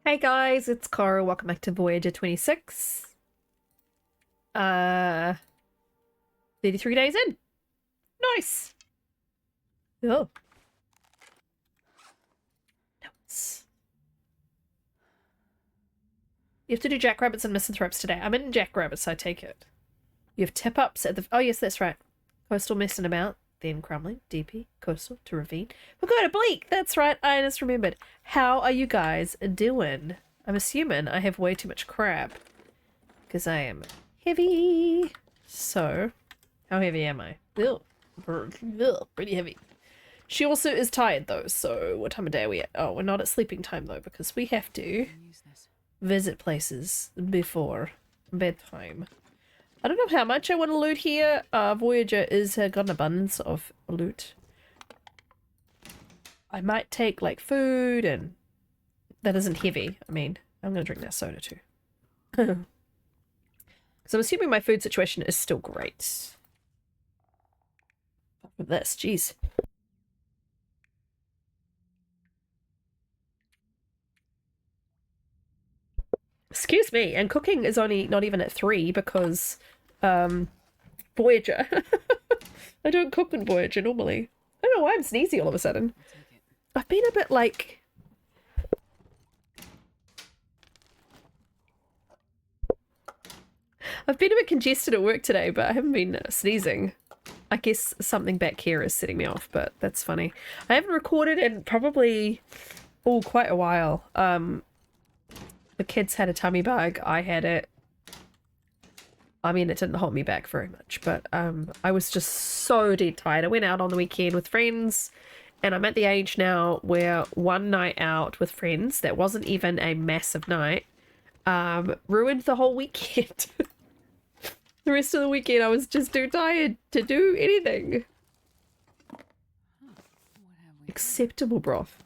Hey guys, it's Cora. Welcome back to Voyager 26. Uh, 33 days in. Nice. Oh. Notes. You have to do jackrabbits and misanthropes today. I'm in jackrabbits, I take it. You have tip-ups at the... Oh, yes, that's right. Coastal messing about, then crumbling, DP, coastal to ravine. We're going to bleak. That's right, I just remembered. How are you guys doing? I'm assuming I have way too much crap. Because I am heavy. So, how heavy am I? Ugh. Pretty heavy. She also is tired though, so what time of day are we at? Oh, we're not at sleeping time though, because we have to visit places before bedtime. I don't know how much I want to loot here. Voyager is got an abundance of loot. I might take like food and that isn't heavy. I mean, I'm gonna drink that soda too. Because I'm assuming my food situation is still great. With this, jeez. Excuse me, and cooking is only not even at 3 because, Voyager. I don't cook in Voyager normally. I don't know why I'm sneezy all of a sudden. I've been a bit like... I've been a bit congested at work today, but I haven't been sneezing. I guess something back here is setting me off, but that's funny. I haven't recorded in probably, oh, quite a while. The kids had a tummy bug. I had it. I mean, it didn't hold me back very much, but I was just so dead tired. I went out on the weekend with friends, and I'm at the age now where one night out with friends that wasn't even a massive night ruined the whole weekend. The rest of the weekend I was just too tired to do anything. Acceptable broth.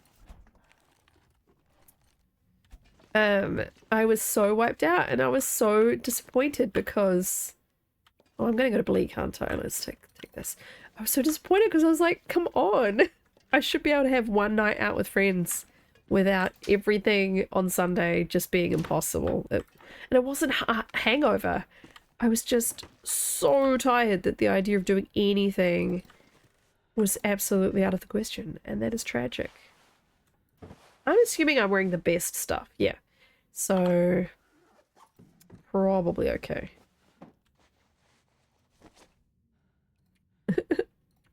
I was so wiped out and I was so disappointed because... Oh, I'm gonna go to bleak, aren't I? Let's take this. I was so disappointed because I was like, come on. I should be able to have one night out with friends without everything on Sunday just being impossible. And it wasn't a hangover. I was just so tired that the idea of doing anything was absolutely out of the question, and that is tragic. I'm assuming I'm wearing the best stuff, yeah. So, probably okay.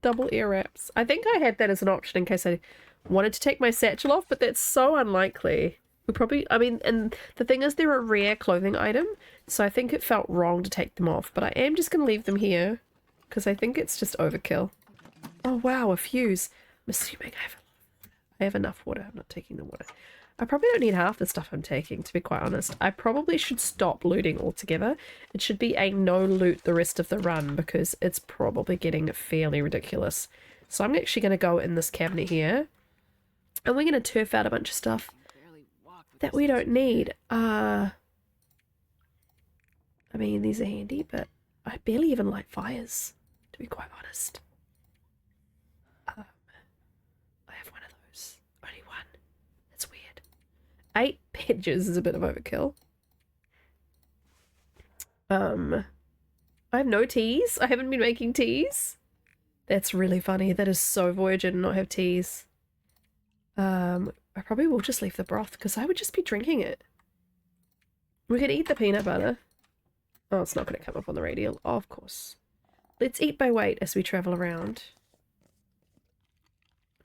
Double ear wraps. I think I had that as an option in case I wanted to take my satchel off, but that's so unlikely. We probably, I mean, and the thing is they're a rare clothing item, so I think it felt wrong to take them off, but I am just going to leave them here because I think it's just overkill. Oh wow, a fuse. I'm assuming I have enough water. I'm not taking the water. I probably don't need half the stuff I'm taking, to be quite honest. I probably should stop looting altogether. It should be a no loot the rest of the run because it's probably getting fairly ridiculous. So I'm actually going to go in this cabinet here and we're going to turf out a bunch of stuff that we don't need. I mean, these are handy, but I barely even light fires, to be quite honest. I have one of those. Only one. That's weird. 8 pages is a bit of overkill. I have no teas. I haven't been making teas. That's really funny. That is so Voyager to not have teas. I probably will just leave the broth because I would just be drinking it. We could eat the peanut butter. Oh, it's not going to come up on the radial. Oh, of course. Let's eat by weight as we travel around.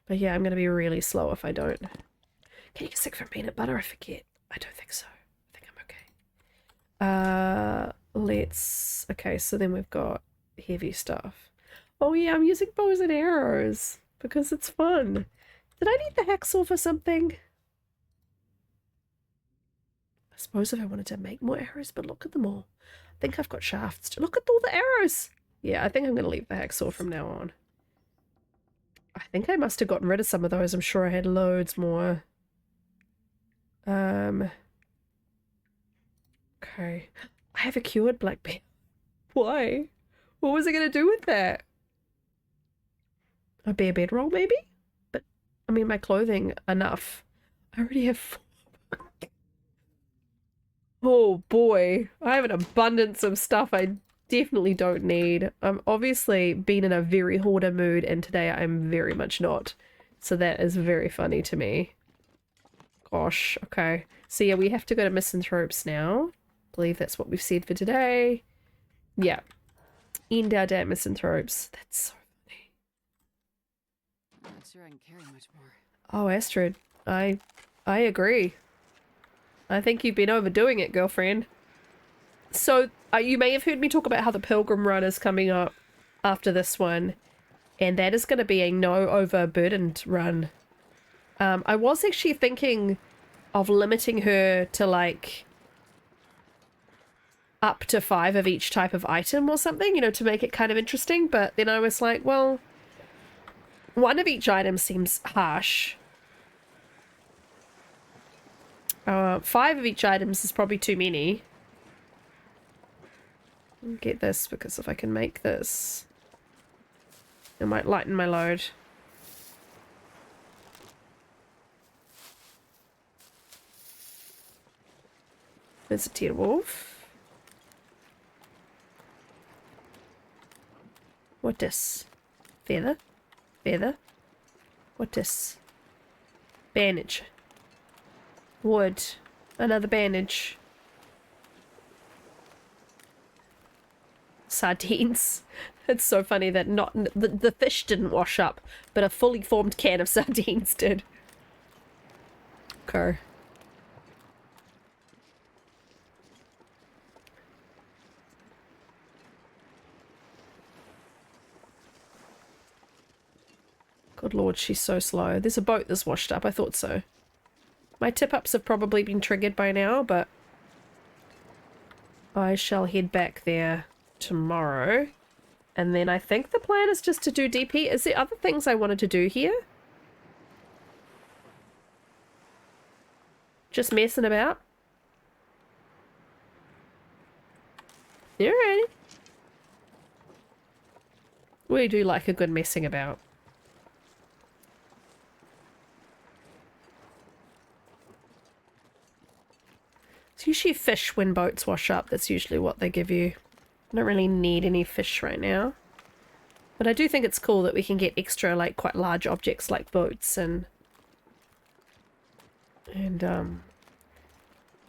But yeah, I'm going to be really slow if I don't. Can you get sick from peanut butter? I forget. I don't think so. I think I'm okay. Let's... Okay, so then we've got heavy stuff. Oh yeah, I'm using bows and arrows because it's fun. Did I need the hacksaw for something? I suppose if I wanted to make more arrows, but look at them all. I think I've got shafts. Look at all the arrows. Yeah, I think I'm going to leave the hacksaw from now on. I think I must have gotten rid of some of those. I'm sure I had loads more. Okay. I have a cured black bear. Why? What was I going to do with that? A bare bedroll, maybe? But, I mean, my clothing, enough. I already have 4. Oh boy, I have an abundance of stuff I definitely don't need. I'm obviously been in a very hoarder mood, and today I'm very much not. So that is very funny to me. Gosh, okay. So yeah, we have to go to Misanthropes now. I believe that's what we've said for today. Yeah. End our day at Misanthropes. That's so funny. I'm not sure I can carry much more. Oh, Astrid, I agree. I think you've been overdoing it, girlfriend. So, you may have heard me talk about how the Pilgrim Run is coming up after this one, and that is going to be a no overburdened run. I was actually thinking of limiting her to like up to 5 of each type of item or something, you know, to make it kind of interesting, but then I was like, well, 1 of each item seems harsh. 5 of each items is probably too many. I'll get this, because if I can make this, it might lighten my load. There's a tier wolf. What this? Feather? Feather? What this? Bandage. Wood. Another bandage. Sardines. It's so funny that the fish didn't wash up, but a fully formed can of sardines did. Okay. Good lord, she's so slow. There's a boat that's washed up. I thought so. My tip-ups have probably been triggered by now, but I shall head back there tomorrow. And then I think the plan is just to do DP. Is there other things I wanted to do here? Just messing about? Alrighty. We do like a good messing about. It's usually fish when boats wash up. That's usually what they give you. I don't really need any fish right now. But I do think it's cool that we can get extra, like, quite large objects like boats and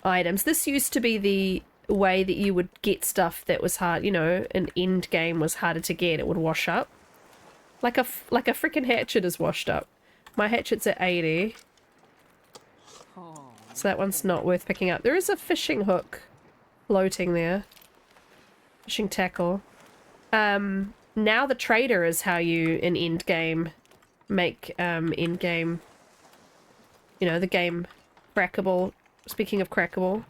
items. This used to be the way that you would get stuff that was hard, you know, an end game was harder to get. It would wash up. Like a freaking hatchet is washed up. My hatchet's at 80. So that one's not worth picking up. There is a fishing hook floating there. Fishing tackle. Now the trader is how you, in end game, make end game, you know, the game crackable. Speaking of crackable.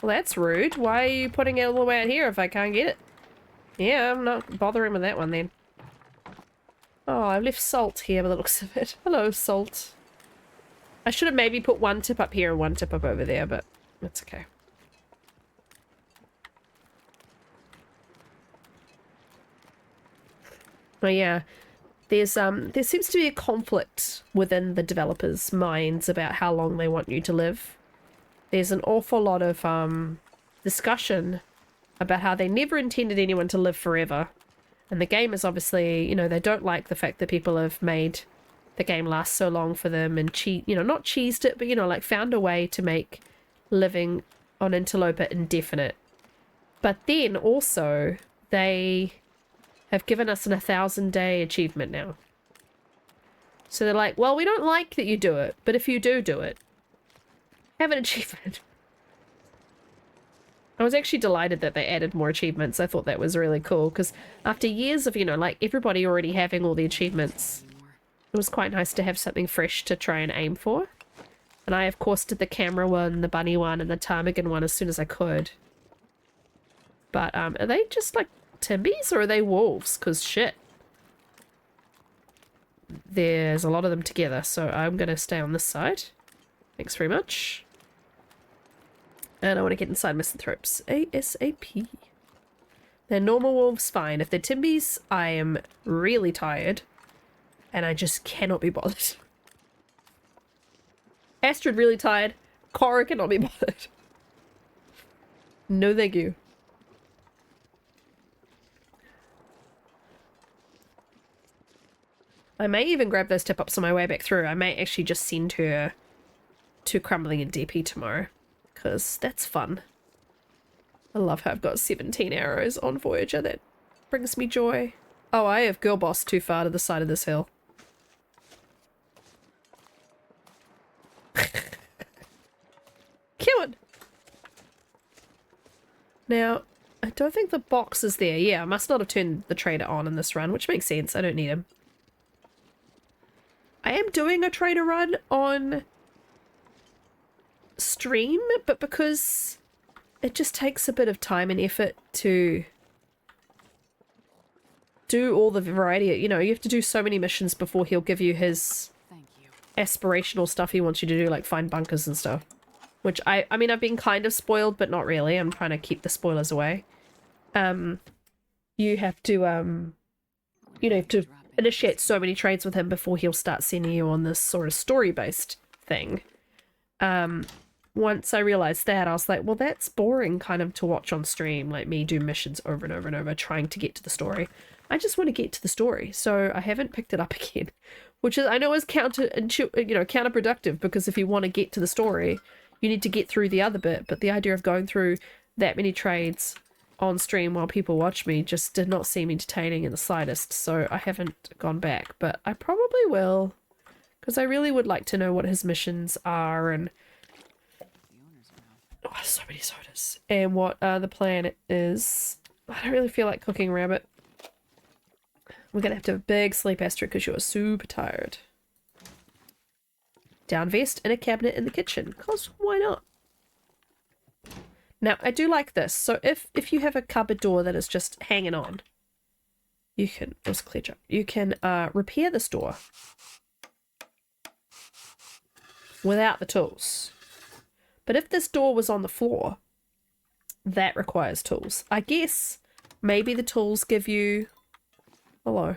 Well, that's rude. Why are you putting it all the way out here if I can't get it? Yeah, I'm not bothering with that one then. Oh, I've left salt here by the looks of it. Hello, salt. I should have maybe put 1 tip up here and 1 tip up over there, but that's okay. Oh yeah, there seems to be a conflict within the developers' minds about how long they want you to live. There's an awful lot of discussion about how they never intended anyone to live forever. And the game is obviously, you know, they don't like the fact that people have made the game last so long for them and you know, not cheesed it, but, you know, like found a way to make living on Interloper indefinite. But then also they have given us an 1,000-day achievement now. So they're like, well, we don't like that you do it, but if you do it, have an achievement. I was actually delighted that they added more achievements. I thought that was really cool, because after years of, you know, like everybody already having all the achievements, it was quite nice to have something fresh to try and aim for. And I, of course, did the camera one, the bunny one, and the ptarmigan one as soon as I could. But, are they just, like, timbies, or are they wolves? Because, shit. There's a lot of them together, so I'm going to stay on this side. Thanks very much. And I want to get inside Misanthropes ASAP. They're normal wolves, fine. If they're timbies, I am really tired. And I just cannot be bothered. Astrid really tired. Cora cannot be bothered. No thank you. I may even grab those tip-ups on my way back through. I may actually just send her to Crumbling and DP tomorrow, because that's fun. I love how I've got 17 arrows on Voyager. That brings me joy. Oh, I have girl boss too far to the side of this hill. Come on. Now, I don't think the box is there. Yeah, I must not have turned the trader on in this run, which makes sense. I don't need him. I am doing a trader run on stream, but because it just takes a bit of time and effort to do all the variety. You know, you have to do so many missions before he'll give you his aspirational stuff he wants you to do, like find bunkers and stuff. Which I mean, I've been kind of spoiled, but not really. I'm trying to keep the spoilers away. You have to, you know, you have to initiate so many trades with him before he'll start sending you on this sort of story-based thing. Once I realized that, I was like, well, that's boring kind of to watch on stream, like me do missions over and over and over trying to get to the story. I just want to get to the story, so I haven't picked it up again, which is, I know, is counterproductive, because if you want to get to the story, you need to get through the other bit. But the idea of going through that many trades on stream while people watch me just did not seem entertaining in the slightest, so I haven't gone back. But I probably will, because I really would like to know what his missions are, and oh, so many sodas, and what the plan is. I don't really feel like cooking rabbit. We're gonna have to have a big sleep, Astrid, because you're super tired. Down vest in a cabinet in the kitchen, because why not? Now, I do like this. So if you have a cupboard door that is just hanging on, you can, it was a clear joke, you can repair this door without the tools. But if this door was on the floor, that requires tools. I guess maybe the tools give you... Hello.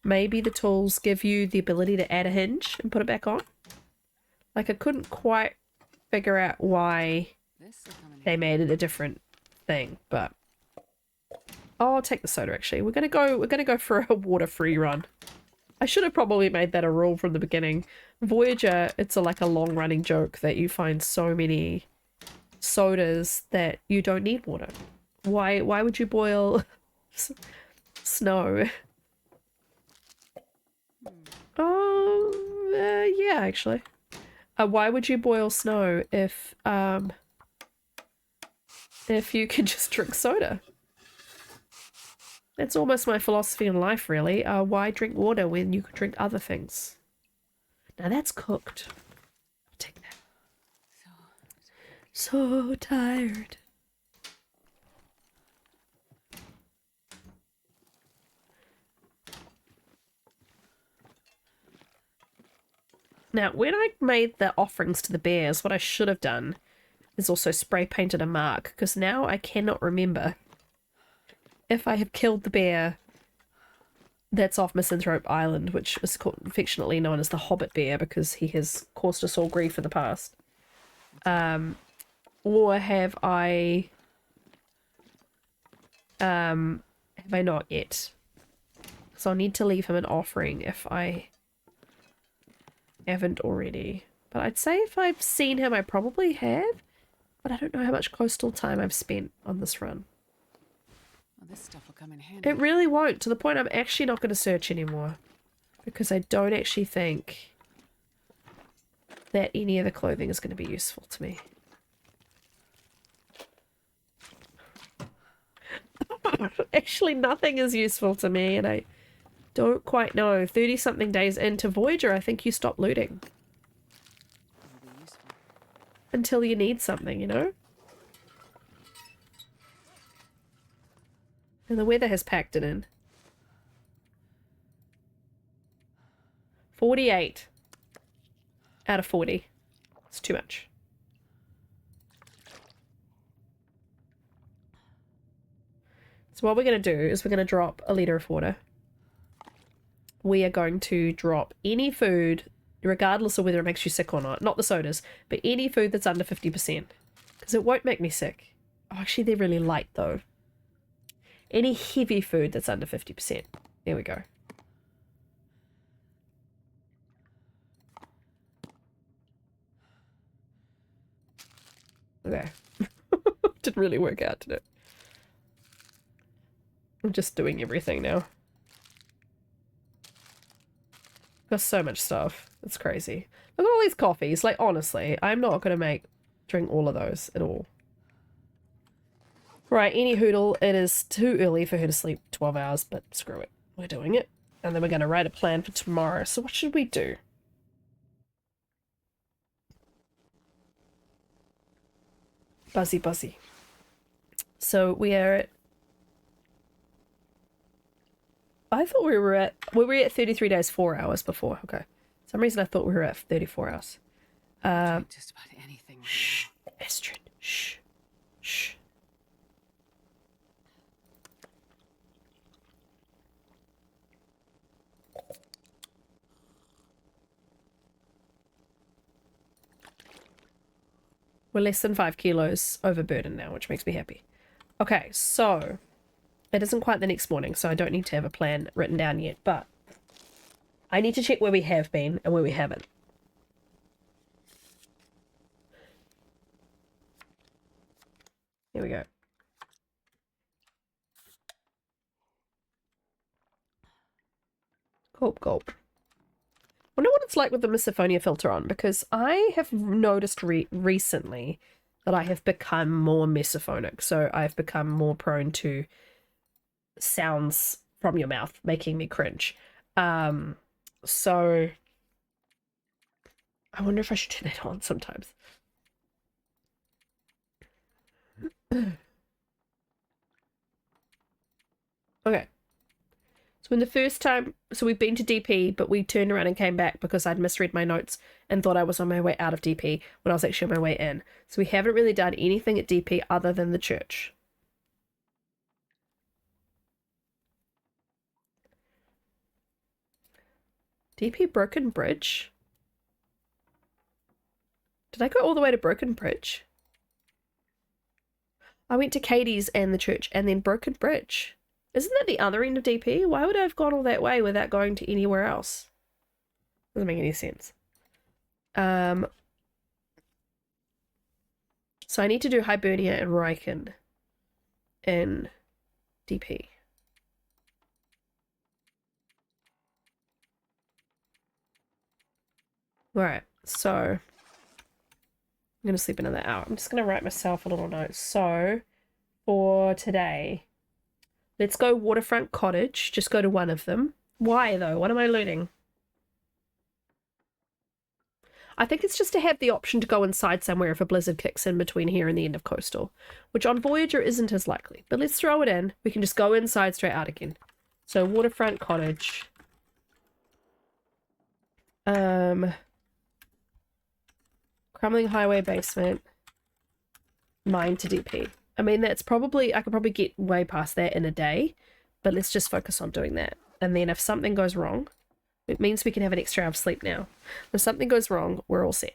Maybe the tools give you the ability to add a hinge and put it back on. Like, I couldn't quite figure out why they made it a different thing, but... Oh, I'll take the soda, actually. We're gonna go for a water-free run. I should have probably made that a rule from the beginning. Voyager, it's like a long-running joke that you find so many sodas that you don't need water. Why would you boil snow? Yeah, actually. Why would you boil snow if you could just drink soda? That's almost my philosophy in life, really. Why drink water when you could drink other things? Now that's cooked. I'll take that. So tired. Now, when I made the offerings to the bears, what I should have done is also spray painted a mark, because now I cannot remember if I have killed the bear that's off Misanthrope Island, which is affectionately known as the Hobbit Bear because he has caused us all grief in the past. Or have I not yet? So I'll need to leave him an offering if I haven't already. But I'd say if I've seen him, I probably have. But I don't know how much coastal time I've spent on this run. Well, this stuff will come in handy. It really won't, to the point I'm actually not going to search anymore. Because I don't actually think that any of the clothing is going to be useful to me. Actually, nothing is useful to me, and I don't quite know. 30-something days into Voyager, I think you stop looting. Until you need something, you know? And the weather has packed it in. 48 out of 40. It's too much. So what we're going to do is we're going to drop a litre of water. We are going to drop any food, regardless of whether it makes you sick or not. Not the sodas, but any food that's under 50%. Because it won't make me sick. Oh, actually, they're really light, though. Any heavy food that's under 50%. There we go. Okay. Didn't really work out, did it? I'm just doing everything now. Got so much stuff. It's crazy. Look at all these coffees. Like, honestly, I'm not going to drink all of those at all. Right, any hoodle. It is too early for her to sleep 12 hours, but screw it. We're doing it. And then we're going to write a plan for tomorrow. So what should we do? Buzzy, buzzy. So we are at... I thought we were at 33 days, 4 hours before. Okay. For some reason I thought we were at 34 hours. Just about anything. Shh. Estrid. Shh. Shh. We're less than 5 kilos overburdened now, which makes me happy. Okay, so it isn't quite the next morning, so I don't need to have a plan written down yet, but I need to check where we have been and where we haven't. Here we go. Gulp, gulp. I wonder what it's like with the misophonia filter on, because I have noticed recently that I have become more misophonic, so I've become more prone to sounds from your mouth making me cringe. So I wonder if I should turn that on sometimes. Okay. So in the first time, so we've been to DP, but we turned around and came back because I'd misread my notes and thought I was on my way out of DP when I was actually on my way in. So we haven't really done anything at DP other than the church. DP Broken Bridge? Did I go all the way to Broken Bridge? I went to Katie's and the church and then Broken Bridge. Isn't that the other end of DP? Why would I have gone all that way without going to anywhere else? Doesn't make any sense. So I need to do Hibernia and Riken in DP. Alright, so I'm going to sleep another hour. I'm just going to write myself a little note. So for today, let's go Waterfront Cottage. Just go to one of them. Why though? What am I learning? I think it's just to have the option to go inside somewhere if a blizzard kicks in between here and the end of Coastal, which on Voyager isn't as likely. But let's throw it in. We can just go inside straight out again. So Waterfront Cottage. Crumbling Highway Basement. Mine to DP. I mean, that's probably, I could probably get way past that in a day, but let's just focus on doing that. And then if something goes wrong, it means we can have an extra hour of sleep now. If something goes wrong, we're all set.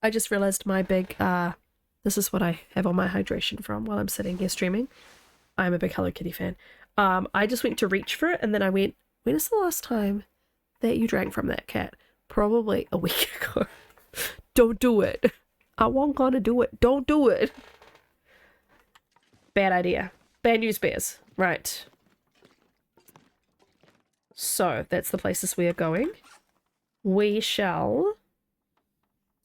I just realized my big, this is what I have on my hydration from while I'm sitting here streaming. I'm a big Hello Kitty fan. I just went to reach for it and then I went, when is the last time that you drank from that cat? Probably a week ago. Don't do it. I won't gonna do it. Don't do it. Bad idea. Bad news bears. Right. So, that's the places we are going. We shall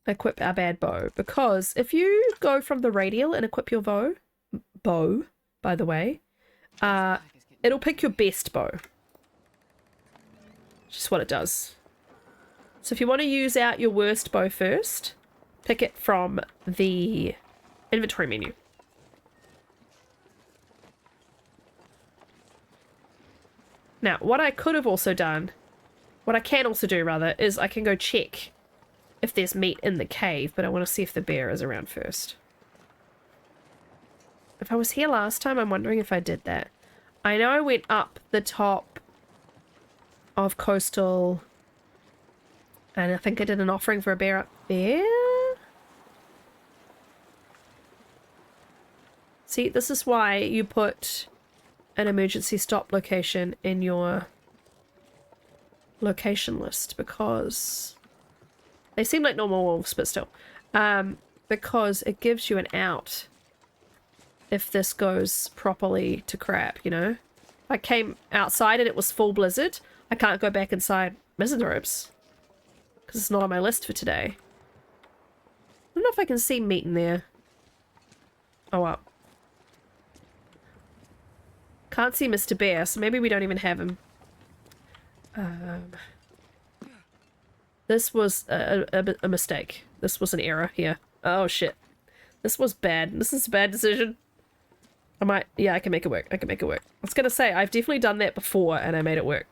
equip our bad bow. Because if you go from the radial and equip your bow, by the way, it'll pick your best bow. Just what it does. So if you want to use out your worst bow first, pick it from the inventory menu. Now, what I could have also done, what I can also do rather, is I can go check if there's meat in the cave, but I want to see if the bear is around first. If I was here last time, I'm wondering if I did that. I know I went up the top of Coastal, and I think I did an offering for a bear up there. See, this is why you put an emergency stop location in your location list, because they seem like normal wolves, but still. Because it gives you an out if this goes properly to crap, you know? I came outside and it was full blizzard. I can't go back inside misanthropes because it's not on my list for today. I don't know if I can see meat in there. Oh, well. Can't see Mr. Bear, so maybe we don't even have him. This was a mistake. This was an error here. Oh, shit. This was bad. This is a bad decision. I might... Yeah, I can make it work. I can make it work. I was gonna say, I've definitely done that before and I made it work.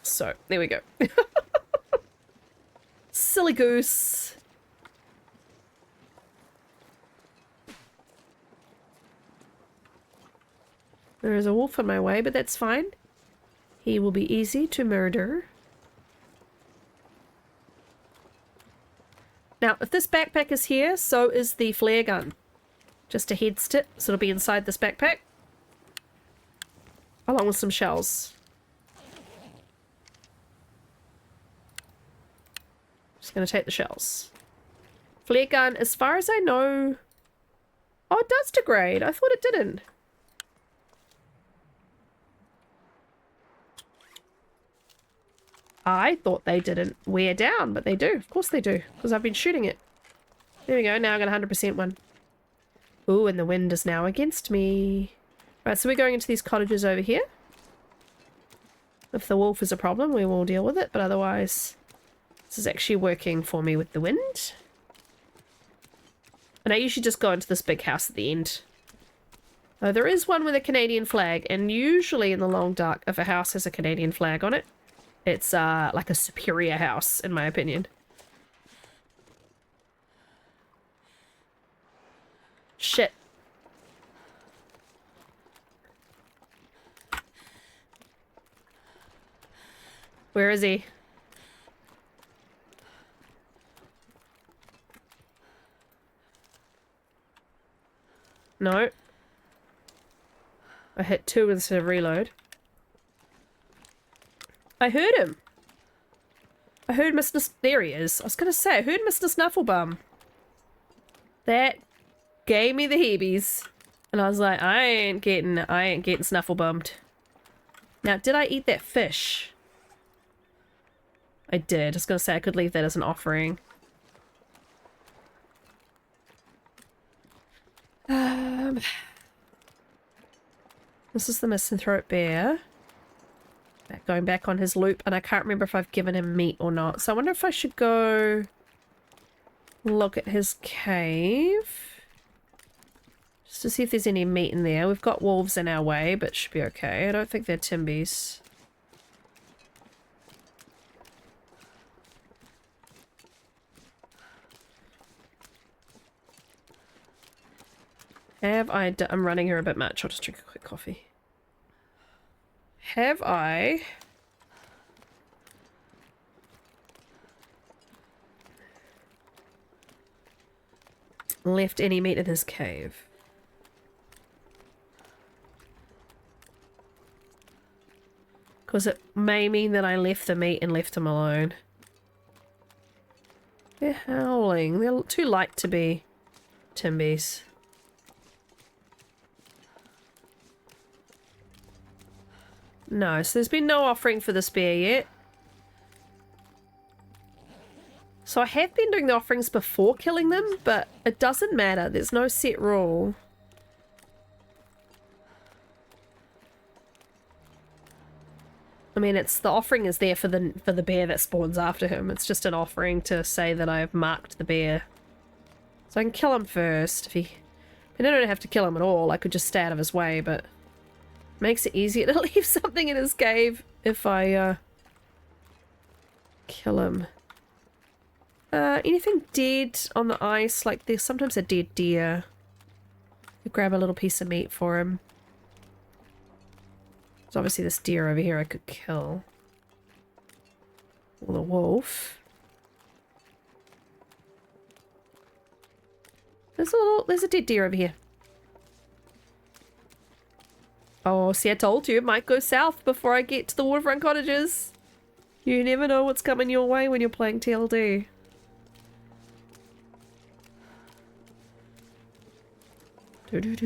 So, there we go. Silly goose. There is a wolf on my way, but that's fine. He will be easy to murder. Now, if this backpack is here, so is the flare gun. Just a head tip, so it'll be inside this backpack. Along with some shells. Just gonna take the shells. Flare gun, as far as I know... Oh, it does degrade. I thought it didn't. I thought they didn't wear down, but they do. Of course they do, because I've been shooting it. There we go, now I got 100% one. Ooh, and the wind is now against me. Right, so we're going into these cottages over here. If the wolf is a problem, we will deal with it, but otherwise, this is actually working for me with the wind. And I usually just go into this big house at the end. Though there is one with a Canadian flag, and usually in the long dark, if a house has a Canadian flag on it, it's like a superior house, in my opinion. Shit. Where is he? No. I hit 2 instead of reload. I heard him. I heard Mr. There he is. I was gonna say, I heard Mr. Snufflebum. That gave me the heebies. And I was like, I ain't getting snuffle-bummed. Now, did I eat that fish? I did. I was gonna say I could leave that as an offering. This is the misanthrope bear. Going back on his loop, and I can't remember if I've given him meat or not. So I wonder if I should go look at his cave. Just to see if there's any meat in there. We've got wolves in our way, but should be okay. I don't think they're timbies. I'm running here a bit much. I'll just drink a quick coffee. Have I... left any meat in his cave? Because it may mean that I left the meat and left him alone. They're howling. They're too light to be timbies. No, so there's been no offering for this bear yet. So I have been doing the offerings before killing them, but it doesn't matter. There's no set rule. I mean, it's the offering is there for the bear that spawns after him. It's just an offering to say that I've marked the bear. So I can kill him first. I don't have to kill him at all. I could just stay out of his way, but... makes it easier to leave something in his cave if I kill him. Anything dead on the ice? Like there's sometimes a dead deer. I grab a little piece of meat for him. There's obviously this deer over here I could kill. Or the wolf. There's a dead deer over here. Oh, see, I told you it might go south before I get to the waterfront cottages. You never know what's coming your way when you're playing TLD. Do-do-do.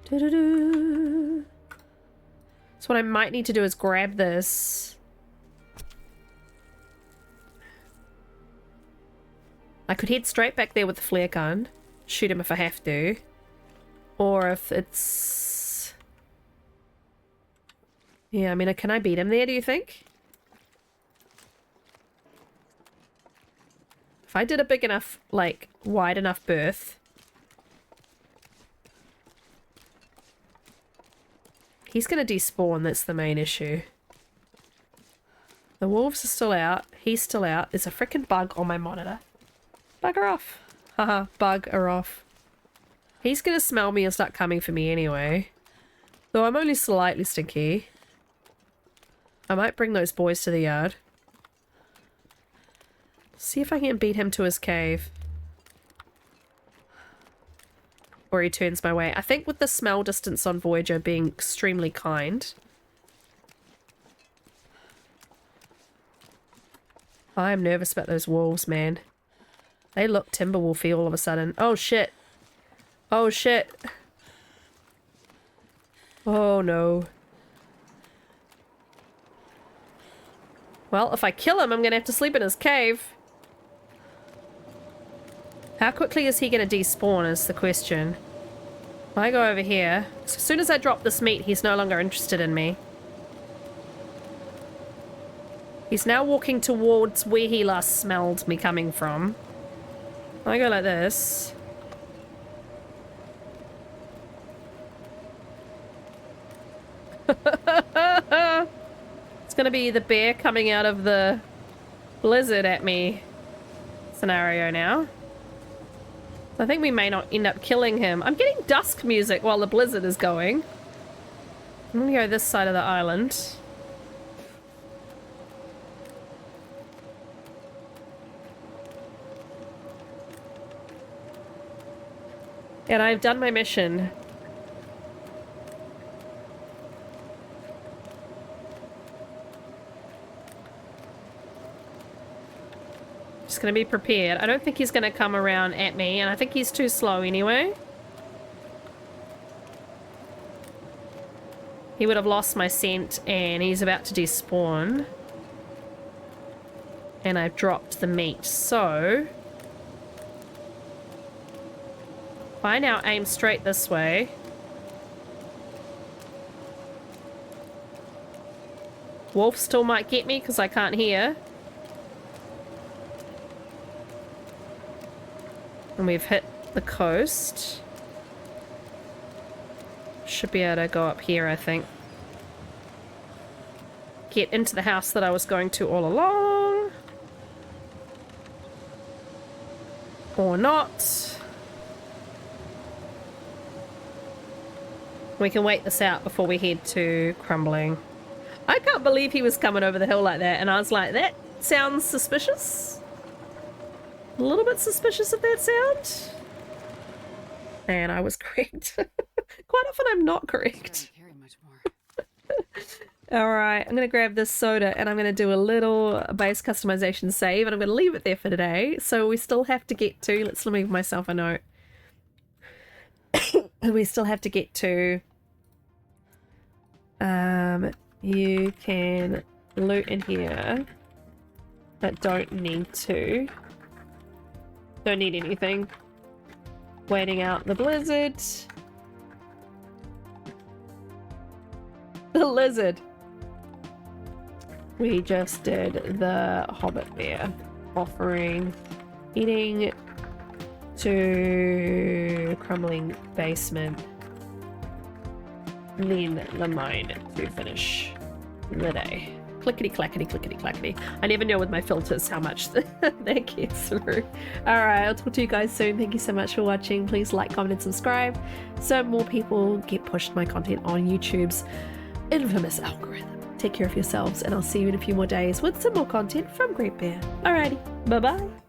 Do-do-do. So what I might need to do is grab this. I could head straight back there with the flare gun. Shoot him if I have to. Or if it's... Yeah, I mean, can I beat him there, do you think? If I did a big enough, like, wide enough berth... He's gonna despawn, that's the main issue. The wolves are still out. He's still out. There's a freaking bug on my monitor. Bugger off. Haha, bugger off. He's gonna smell me and start coming for me anyway. Though I'm only slightly stinky. I might bring those boys to the yard. See if I can beat him to his cave. Or he turns my way. I think with the smell distance on Voyageur being extremely kind. I'm nervous about those wolves, man. They look Timberwolfy all of a sudden. Oh shit. Oh shit. Oh no. Well, if I kill him, I'm gonna have to sleep in his cave. How quickly is he going to despawn is the question. If I go over here, as soon as I drop this meat, he's no longer interested in me. He's now walking towards where he last smelled me coming from. I go like this. It's going to be the bear coming out of the blizzard at me scenario now. I think we may not end up killing him. I'm getting dusk music while the blizzard is going. I'm gonna go this side of the island. And I've done my mission. Just gonna be prepared. I don't think he's gonna come around at me, and I think he's too slow anyway. He would have lost my scent, and he's about to despawn. And I've dropped the meat, so... if I now aim straight this way... Wolf still might get me, because I can't hear. And we've hit the coast. Should be able to go up here, I think. Get into the house that I was going to all along. Or not. We can wait this out before we head to Crumbling. I can't believe he was coming over the hill like that, and I was like, that sounds suspicious. A little bit suspicious of that sound. And I was correct. Quite often I'm not correct. Alright, I'm going to grab this soda and I'm going to do a little base customization save and I'm going to leave it there for today. So we still have to get to, let's leave myself a note. We still have to get to, you can loot in here, but don't need to. Don't need anything. Waiting out the blizzard. The lizard. We just did the Hobbit Bear offering. Heading to Crumbling Basement. Then the mine to finish the day. Clickety clackety clickety clackety. I never know with my filters how much that gets through. Alright, I'll talk to you guys soon. Thank you so much for watching. Please like, comment, and subscribe so more people get pushed my content on YouTube's infamous algorithm. Take care of yourselves, and I'll see you in a few more days with some more content from Great Bear. Alrighty, bye bye.